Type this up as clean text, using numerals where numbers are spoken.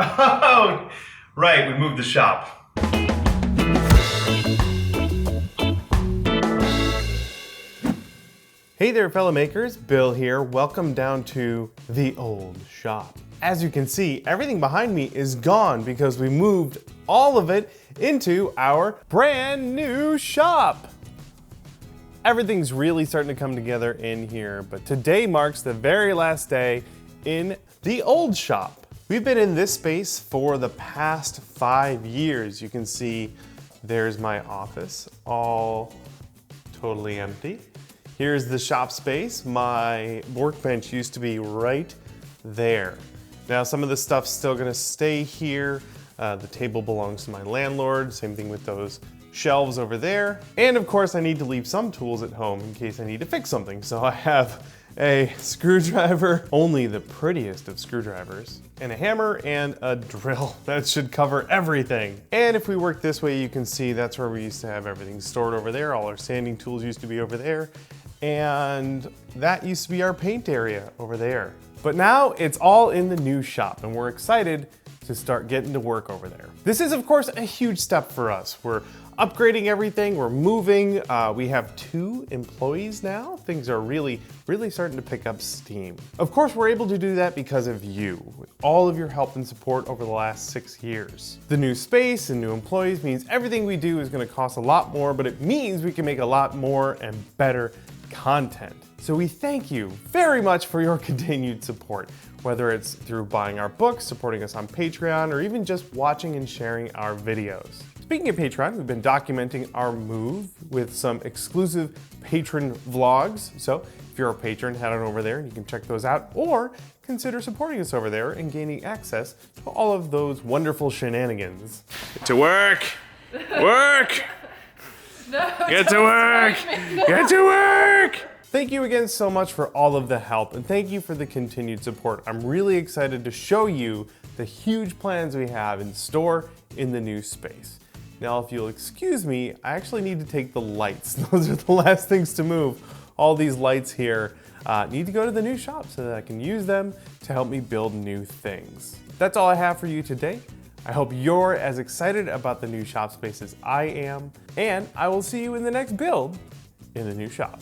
Oh, right, we moved the shop. Hey there, fellow makers, Bill here. Welcome down to the old shop. As you can see, everything behind me is gone because we moved all of it into our brand new shop. Everything's really starting to come together in here, but today marks the very last day in the old shop. We've been in this space for the past 5 years. You can see there's my office, all totally empty. Here's the shop space. My workbench used to be right there. Now some of the stuff's still gonna stay here. The table belongs to my landlord. Same thing with those shelves over there. And of course I need to leave some tools at home in case I need to fix something. So I have a screwdriver, only the prettiest of screwdrivers, and a hammer and a drill. That should cover everything. And if we work this way, you can see that's where we used to have everything stored over there. All our sanding tools used to be over there. And that used to be our paint area over there. But now it's all in the new shop and we're excited to start getting to work over there. This is of course a huge step for us. We're upgrading everything, we're moving. We have 2 employees now. Things are really starting to pick up steam. Of course, we're able to do that because of you, with all of your help and support over the last 6 years. The new space and new employees means everything we do is gonna cost a lot more, but it means we can make a lot more and better content. So we thank you very much for your continued support, whether it's through buying our books, supporting us on Patreon, or even just watching and sharing our videos. Speaking of Patreon, we've been documenting our move with some exclusive patron vlogs. So if you're a patron, head on over there and you can check those out, or consider supporting us over there and gaining access to all of those wonderful shenanigans. Get to work! Work! No, Get to work! Get to work! Thank you again so much for all of the help, and thank you for the continued support. I'm really excited to show you the huge plans we have in store in the new space. Now, if you'll excuse me, I actually need to take the lights. Those are the last things to move. All these lights here need to go to the new shop so that I can use them to help me build new things. That's all I have for you today. I hope you're as excited about the new shop space as I am, and I will see you in the next build in the new shop.